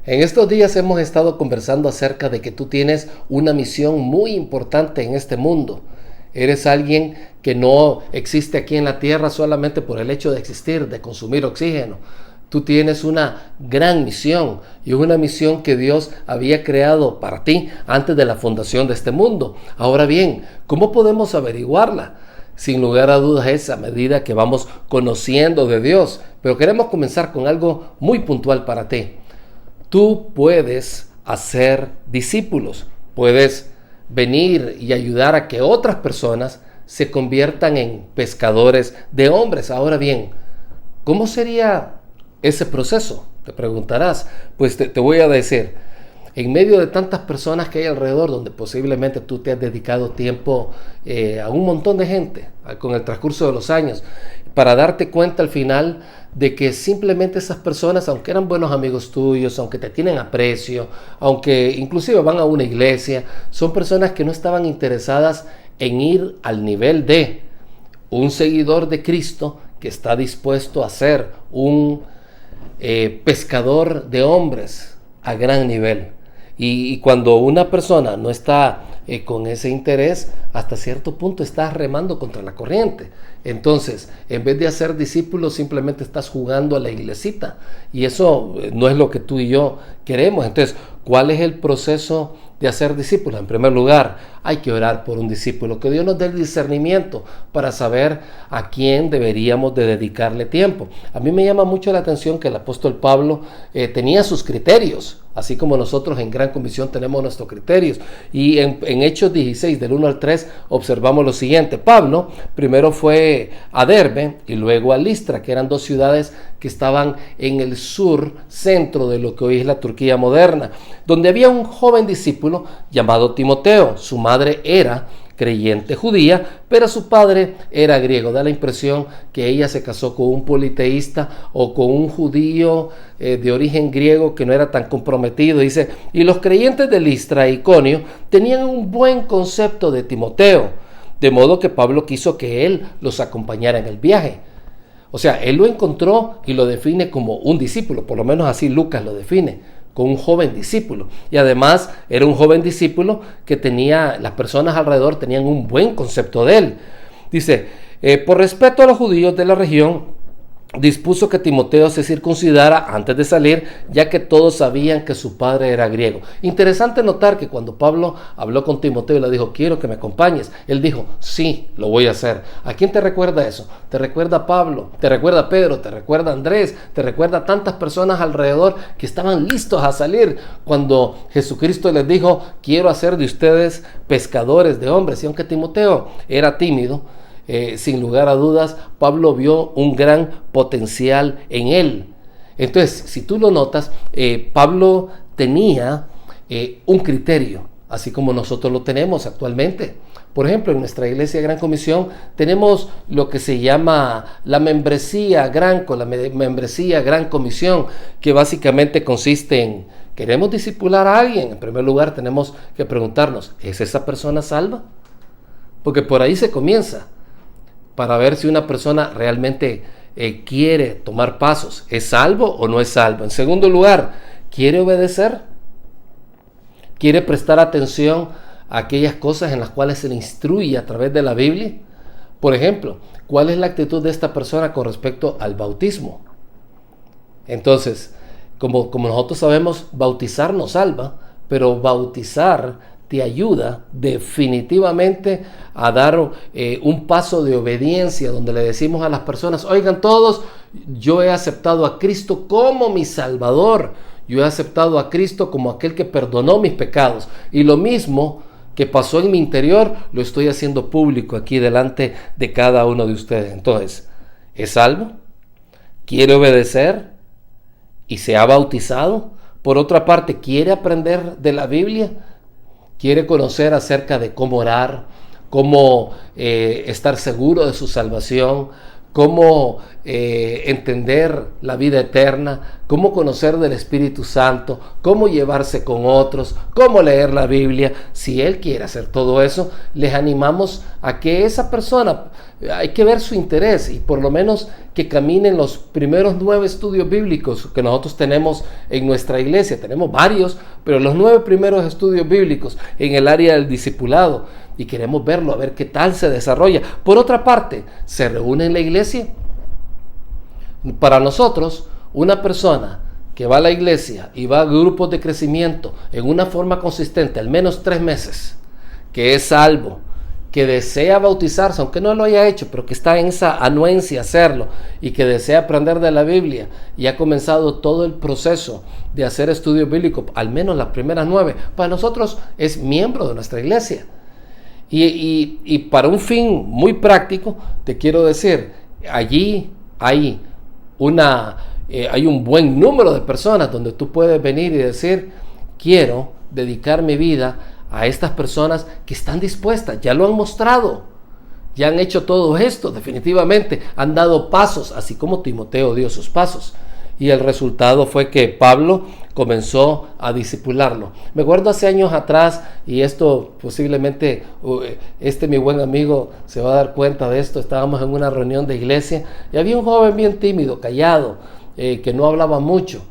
En estos días hemos estado conversando acerca de que tú tienes una misión muy importante en este mundo. Eres alguien que no existe aquí en la tierra solamente por el hecho de existir, de consumir oxígeno. Tú tienes una gran misión y una misión que Dios había creado para ti antes de la fundación de este mundo. Ahora bien, ¿cómo podemos averiguarla? Sin lugar a dudas es a medida que vamos conociendo de Dios. Pero queremos comenzar con algo muy puntual para ti. Tú puedes hacer discípulos, puedes venir y ayudar a que otras personas se conviertan en pescadores de hombres. Ahora bien, ¿cómo sería ese proceso? Te preguntarás. Pues te voy a decir, en medio de tantas personas que hay alrededor, donde posiblemente tú te has dedicado tiempo a un montón de gente con el transcurso de los años, para darte cuenta al final de que simplemente esas personas, aunque eran buenos amigos tuyos, aunque te tienen aprecio, aunque inclusive van a una iglesia, son personas que no estaban interesadas en ir al nivel de un seguidor de Cristo que está dispuesto a ser un pescador de hombres a gran nivel. Y cuando una persona no está con ese interés, hasta cierto punto estás remando contra la corriente. Entonces, en vez de hacer discípulos, simplemente estás jugando a la iglesita. Y eso no es lo que tú y yo queremos. Entonces, ¿cuál es el proceso de hacer discípulos? En primer lugar, hay que orar por un discípulo, que Dios nos dé el discernimiento para saber a quién deberíamos de dedicarle tiempo. A mí me llama mucho la atención que el apóstol Pablo tenía sus criterios, así como nosotros en Gran Comisión tenemos nuestros criterios. Y en Hechos 16, del 1 al 3, observamos lo siguiente. Pablo primero fue a Derbe y luego a Listra, que eran dos ciudades que estaban en el centro de lo que hoy es la Turquía moderna, donde había un joven discípulo llamado Timoteo. Su madre era creyente judía, pero su padre era griego. Da la impresión que ella se casó con un politeísta o con un judío de origen griego que no era tan comprometido. Dice, y los creyentes de Listra e Iconio tenían un buen concepto de Timoteo, de modo que Pablo quiso que él los acompañara en el viaje. O sea, él lo encontró y lo define como un discípulo, por lo menos así Lucas lo define, con un joven discípulo. Y además era un joven discípulo que las personas alrededor tenían un buen concepto de él. Dice, por respeto a los judíos de la región, dispuso que Timoteo se circuncidara antes de salir, ya que todos sabían que su padre era griego. Interesante notar que cuando Pablo habló con Timoteo y le dijo, quiero que me acompañes, él dijo, sí, lo voy a hacer. ¿A quién te recuerda eso? Te recuerda a Pablo, te recuerda a Pedro, te recuerda a Andrés, te recuerda a tantas personas alrededor que estaban listos a salir cuando Jesucristo les dijo, quiero hacer de ustedes pescadores de hombres. Y aunque Timoteo era tímido, sin lugar a dudas, Pablo vio un gran potencial en él. Entonces, si tú lo notas, Pablo tenía un criterio, así como nosotros lo tenemos actualmente. Por ejemplo, en nuestra iglesia Gran Comisión tenemos lo que se llama la membresía Gran Comisión, que básicamente consiste en, queremos discipular a alguien. En primer lugar, tenemos que preguntarnos, ¿es esa persona salva? Porque por ahí se comienza, para ver si una persona realmente quiere tomar pasos. ¿Es salvo o no es salvo? En segundo lugar, ¿quiere obedecer? ¿Quiere prestar atención a aquellas cosas en las cuales se le instruye a través de la Biblia? Por ejemplo, ¿cuál es la actitud de esta persona con respecto al bautismo? Entonces, como nosotros sabemos, bautizar no salva, pero bautizar te ayuda definitivamente a dar un paso de obediencia, donde le decimos a las personas, oigan todos, yo he aceptado a Cristo como mi Salvador, yo he aceptado a Cristo como aquel que perdonó mis pecados, y lo mismo que pasó en mi interior, lo estoy haciendo público aquí delante de cada uno de ustedes. Entonces, ¿es salvo? ¿Quiere obedecer? ¿Y se ha bautizado? Por otra parte, ¿quiere aprender de la Biblia? ¿Quiere conocer acerca de cómo orar, cómo estar seguro de su salvación, cómo entender la vida eterna, cómo conocer del Espíritu Santo, cómo llevarse con otros, cómo leer la Biblia? Si él quiere hacer todo eso, les animamos a que esa persona hay que ver su interés y por lo menos que caminen los primeros 9 estudios bíblicos que nosotros tenemos en nuestra iglesia. Tenemos varios, pero los 9 primeros estudios bíblicos en el área del discipulado, y queremos verlo, a ver qué tal se desarrolla. Por otra parte, ¿se reúne en la iglesia? Para nosotros, una persona que va a la iglesia y va a grupos de crecimiento en una forma consistente, al menos 3 meses, que es salvo, que desea bautizarse, aunque no lo haya hecho, pero que está en esa anuencia a hacerlo y que desea aprender de la Biblia y ha comenzado todo el proceso de hacer estudio bíblico, al menos las primeras 9, para nosotros es miembro de nuestra iglesia. Y para un fin muy práctico, te quiero decir, allí hay un buen número de personas donde tú puedes venir y decir, quiero dedicar mi vida a estas personas que están dispuestas, ya lo han mostrado, ya han hecho todo esto, definitivamente han dado pasos, así como Timoteo dio sus pasos. Y el resultado fue que Pablo comenzó a discipularlo. Me acuerdo hace años atrás, y esto posiblemente, mi buen amigo se va a dar cuenta de esto, estábamos en una reunión de iglesia y había un joven bien tímido, callado, que no hablaba mucho.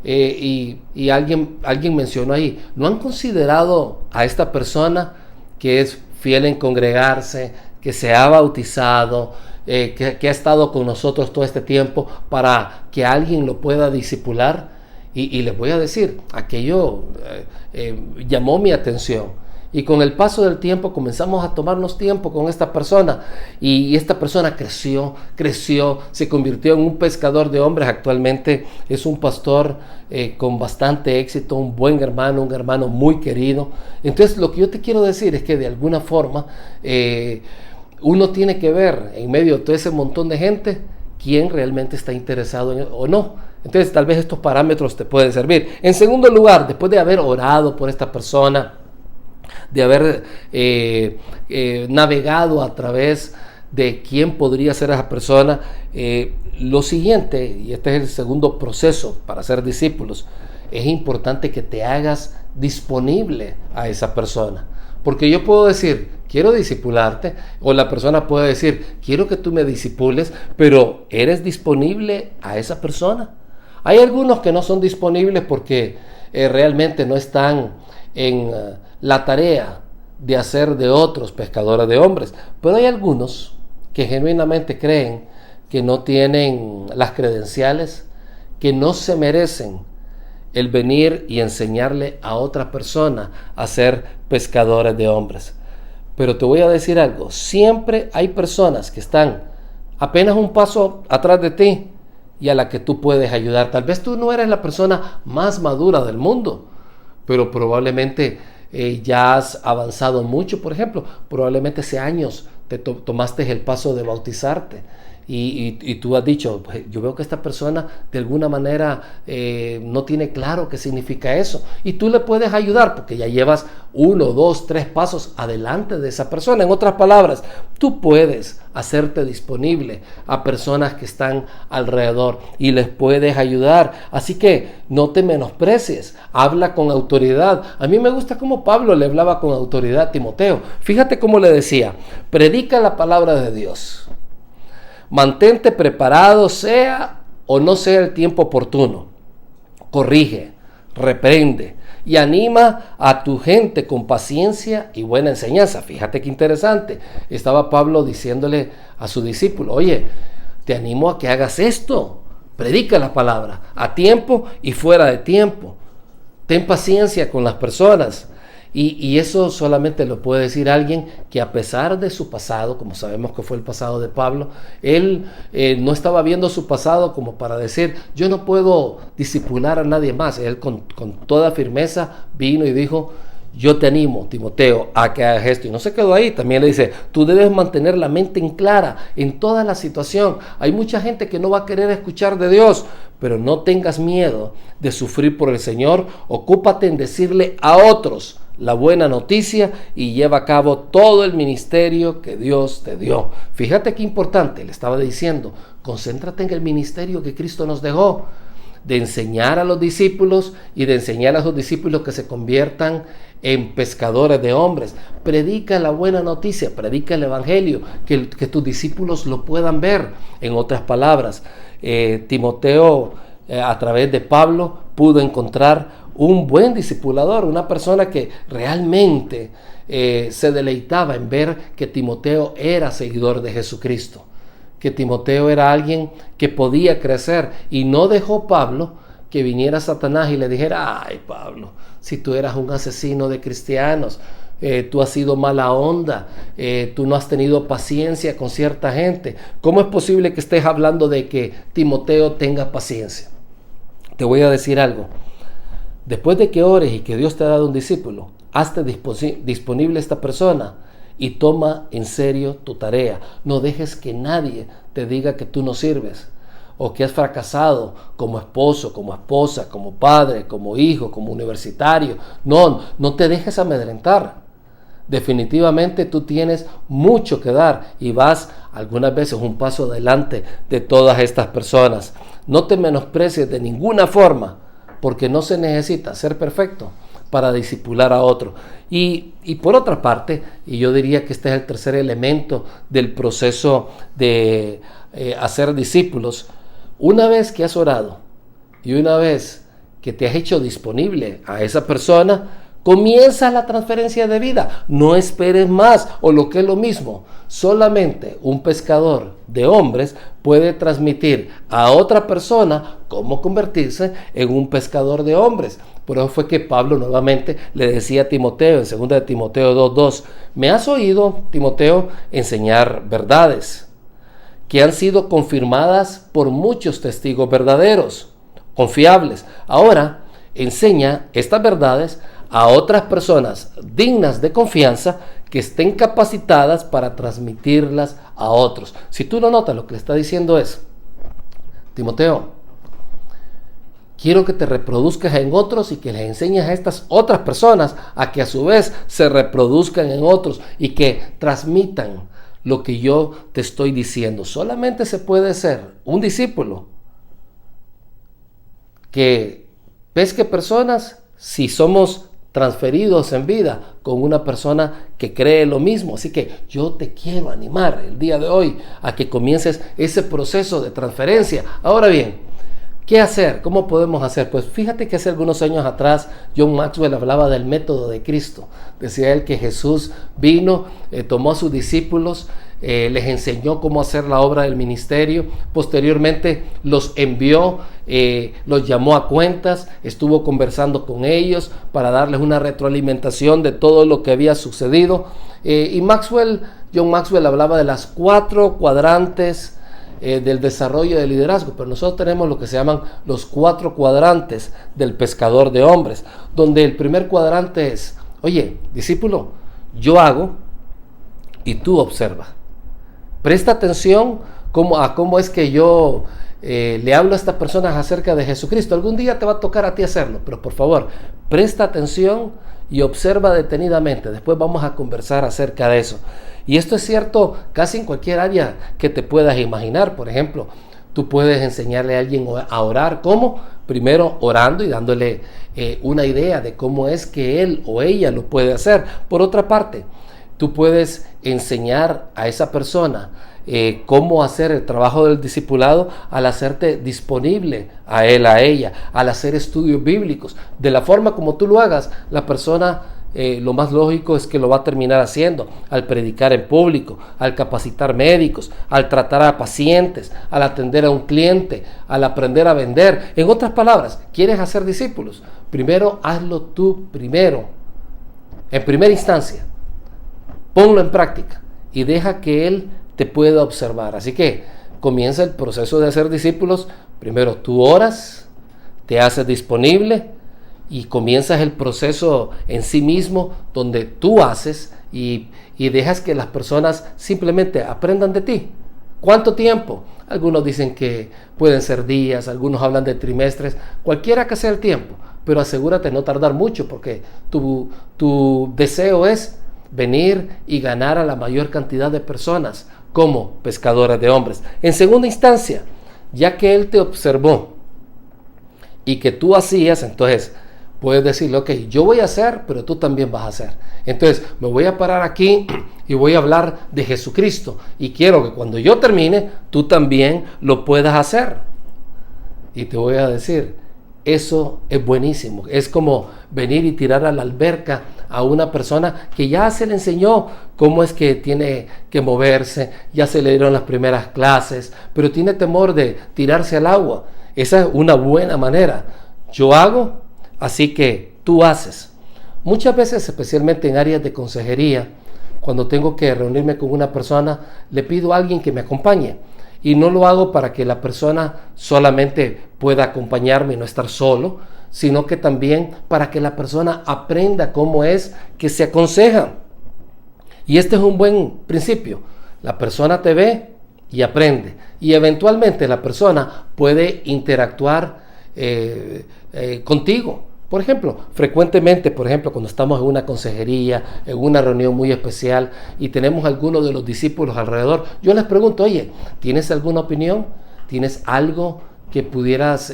Y alguien mencionó ahí, ¿no han considerado a esta persona que es fiel en congregarse, que se ha bautizado, que ha estado con nosotros todo este tiempo, para que alguien lo pueda discipular? Y les voy a decir, aquello llamó mi atención. Y con el paso del tiempo comenzamos a tomarnos tiempo con esta persona. Y esta persona creció, se convirtió en un pescador de hombres. Actualmente es un pastor con bastante éxito, un buen hermano, un hermano muy querido. Entonces lo que yo te quiero decir es que de alguna forma uno tiene que ver en medio de todo ese montón de gente quién realmente está interesado o no. Entonces tal vez estos parámetros te pueden servir. En segundo lugar, después de haber orado por esta persona, de haber navegado a través de quién podría ser esa persona, lo siguiente, y este es el segundo proceso para ser discípulos, es importante que te hagas disponible a esa persona. Porque yo puedo decir, quiero discipularte, o la persona puede decir, quiero que tú me discipules, pero ¿eres disponible a esa persona? Hay algunos que no son disponibles porque realmente no están en la tarea de hacer de otros pescadores de hombres, pero hay algunos que genuinamente creen que no tienen las credenciales, que no se merecen el venir y enseñarle a otra persona a ser pescadores de hombres. Pero te voy a decir algo, siempre hay personas que están apenas un paso atrás de ti y a la que tú puedes ayudar. Tal vez tú no eres la persona más madura del mundo, pero probablemente ya has avanzado mucho. Por ejemplo, probablemente hace años te tomaste el paso de bautizarte y tú has dicho, pues, yo veo que esta persona de alguna manera no tiene claro qué significa eso, y tú le puedes ayudar porque ya llevas 1, 2, 3 pasos adelante de esa persona. En otras palabras, tú puedes hacerte disponible a personas que están alrededor y les puedes ayudar. Así que no te menosprecies, habla con autoridad. A mí me gusta cómo Pablo le hablaba con autoridad a Timoteo. Fíjate cómo le decía, predica la palabra de Dios, mantente preparado, sea o no sea el tiempo oportuno, corrige, reprende y anima a tu gente con paciencia y buena enseñanza. Fíjate qué interesante. Estaba Pablo diciéndole a su discípulo, oye, te animo a que hagas esto. Predica la palabra a tiempo y fuera de tiempo. Ten paciencia con las personas. Y eso solamente lo puede decir alguien que, a pesar de su pasado, como sabemos que fue el pasado de Pablo, él no estaba viendo su pasado como para decir, yo no puedo discipular a nadie más. Él con toda firmeza vino y dijo, yo te animo, Timoteo, a que hagas esto. Y no se quedó ahí, también le dice, tú debes mantener la mente en clara en toda la situación. Hay mucha gente que no va a querer escuchar de Dios, pero no tengas miedo de sufrir por el Señor. Ocúpate en decirle a otros la buena noticia y lleva a cabo todo el ministerio que Dios te dio. Fíjate qué importante, le estaba diciendo, concéntrate en el ministerio que Cristo nos dejó. de enseñar a los discípulos y de enseñar a sus discípulos que se conviertan en pescadores de hombres. Predica la buena noticia, predica el evangelio, que tus discípulos lo puedan ver. En otras palabras, Timoteo, a través de Pablo, pudo encontrar un buen discipulador, una persona que realmente se deleitaba en ver que Timoteo era seguidor de Jesucristo, que Timoteo era alguien que podía crecer, y no dejó Pablo que viniera Satanás y le dijera: ay, Pablo, si tú eras un asesino de cristianos, tú has sido mala onda, tú no has tenido paciencia con cierta gente, ¿cómo es posible que estés hablando de que Timoteo tenga paciencia? Te voy a decir algo: después de que ores y que Dios te ha dado un discípulo, hazte disponible a esta persona y toma en serio tu tarea. No dejes que nadie te diga que tú no sirves, o que has fracasado como esposo, como esposa, como padre, como hijo, como universitario. No te dejes amedrentar. Definitivamente tú tienes mucho que dar y vas algunas veces un paso adelante de todas estas personas. No te menosprecies de ninguna forma, porque no se necesita ser perfecto para discipular a otro. Y por otra parte, y yo diría que este es el tercer elemento del proceso de hacer discípulos, una vez que has orado y una vez que te has hecho disponible a esa persona, comienza la transferencia de vida. No esperes más, o lo que es lo mismo, solamente un pescador de hombres puede transmitir a otra persona cómo convertirse en un pescador de hombres. Por eso fue que Pablo nuevamente le decía a Timoteo en 2 de Timoteo 2:2: me has oído, Timoteo, enseñar verdades que han sido confirmadas por muchos testigos verdaderos, confiables. Ahora enseña estas verdades a otras personas dignas de confianza, que estén capacitadas para transmitirlas a otros. Si tú lo notas, lo que le está diciendo es: Timoteo, quiero que te reproduzcas en otros y que les enseñes a estas otras personas a que a su vez se reproduzcan en otros y que transmitan lo que yo te estoy diciendo. Solamente se puede ser un discípulo que pesque personas si somos transferidos en vida con una persona que cree lo mismo. Así que yo te quiero animar el día de hoy a que comiences ese proceso de transferencia. Ahora bien, ¿qué hacer? ¿Cómo podemos hacer? Pues fíjate que hace algunos años atrás John Maxwell hablaba del método de Cristo. Decía él que Jesús vino, tomó a sus discípulos, les enseñó cómo hacer la obra del ministerio, posteriormente los envió, los llamó a cuentas, estuvo conversando con ellos para darles una retroalimentación de todo lo que había sucedido. Y John Maxwell hablaba de las 4 cuadrantes del desarrollo del liderazgo, pero nosotros tenemos lo que se llaman los 4 cuadrantes del pescador de hombres, donde el primer cuadrante es: oye, discípulo, yo hago y tú observa. Presta atención a cómo es que yo le hablo a estas personas acerca de Jesucristo. Algún día te va a tocar a ti hacerlo, pero por favor, presta atención y observa detenidamente. Después vamos a conversar acerca de eso. Y esto es cierto casi en cualquier área que te puedas imaginar. Por ejemplo, tú puedes enseñarle a alguien a orar. ¿Cómo? Primero orando y dándole una idea de cómo es que él o ella lo puede hacer. Por otra parte, tú puedes enseñar a esa persona cómo hacer el trabajo del discipulado al hacerte disponible a él, a ella, al hacer estudios bíblicos. De la forma como tú lo hagas, la persona lo más lógico es que lo va a terminar haciendo al predicar en público, al capacitar médicos, al tratar a pacientes, al atender a un cliente, al aprender a vender. En otras palabras, ¿quieres hacer discípulos? Primero hazlo tú primero, en primera instancia. Ponlo en práctica y deja que él te pueda observar. Así que comienza el proceso de hacer discípulos. Primero tú oras, te haces disponible y comienzas el proceso en sí mismo, donde tú haces y dejas que las personas simplemente aprendan de ti. ¿Cuánto tiempo? Algunos dicen que pueden ser días, algunos hablan de trimestres, cualquiera que sea el tiempo, pero asegúrate de no tardar mucho, porque tu deseo es venir y ganar a la mayor cantidad de personas como pescadores de hombres. En segunda instancia, ya que él te observó y que tú hacías, entonces puedes decirle, ok, yo voy a hacer, pero tú también vas a hacer. Entonces me voy a parar aquí y voy a hablar de Jesucristo. Y quiero que cuando yo termine, tú también lo puedas hacer. Y te voy a decir, eso es buenísimo. Es como venir y tirar a la alberca a una persona que ya se le enseñó cómo es que tiene que moverse, ya se le dieron las primeras clases, pero tiene temor de tirarse al agua. Esa es una buena manera. Yo hago, así que tú haces. Muchas veces, especialmente en áreas de consejería, cuando tengo que reunirme con una persona, le pido a alguien que me acompañe. Y no lo hago para que la persona solamente pueda acompañarme y no estar solo, sino que también para que la persona aprenda cómo es que se aconseja. Y este es un buen principio. La persona te ve y aprende. Y eventualmente la persona puede interactuar contigo. Por ejemplo, frecuentemente, cuando estamos en una consejería, en una reunión muy especial y tenemos algunos de los discípulos alrededor, yo les pregunto, oye, ¿tienes alguna opinión? ¿Tienes algo que pudieras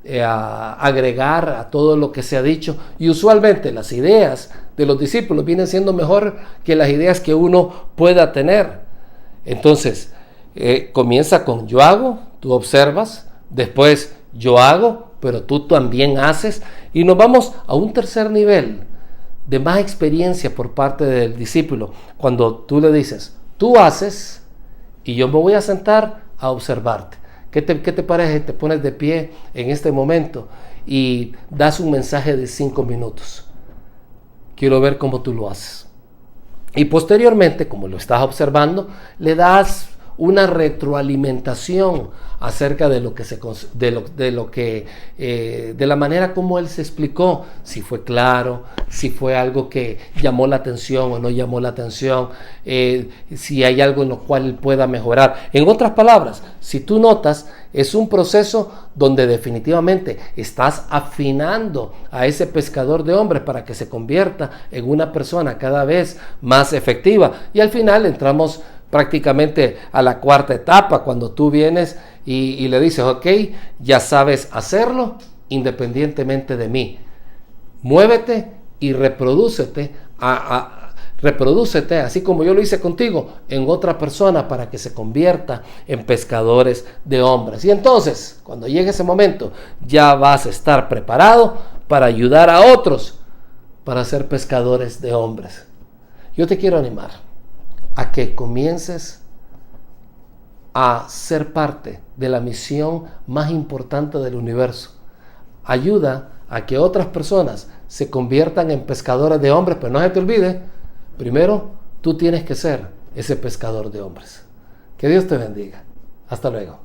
agregar a todo lo que se ha dicho? Y usualmente las ideas de los discípulos vienen siendo mejor que las ideas que uno pueda tener. Entonces, comienza con yo hago, tú observas, después yo hago, pero tú también haces, y nos vamos a un tercer nivel de más experiencia por parte del discípulo, cuando tú le dices, tú haces y yo me voy a sentar a observarte. ¿Qué te parece? Te pones de pie en este momento y das un mensaje de 5 minutos. Quiero ver cómo tú lo haces. Y posteriormente, como lo estás observando, le das una retroalimentación acerca de de la manera como él se explicó, si fue claro, si fue algo que llamó la atención o no llamó la atención, si hay algo en lo cual él pueda mejorar. En otras palabras, si tú notas, es un proceso donde definitivamente estás afinando a ese pescador de hombres para que se convierta en una persona cada vez más efectiva. Y al final entramos prácticamente a la cuarta etapa, cuando tú vienes y le dices, ok, ya sabes hacerlo independientemente de mí. Muévete y reprodúcete, reprodúcete, así como yo lo hice contigo, en otra persona para que se convierta en pescadores de hombres. Y entonces, cuando llegue ese momento, ya vas a estar preparado para ayudar a otros para ser pescadores de hombres. Yo te quiero animar a que comiences a ser parte de la misión más importante del universo. Ayuda a que otras personas se conviertan en pescadores de hombres, pero no se te olvide, primero tú tienes que ser ese pescador de hombres. Que Dios te bendiga. Hasta luego.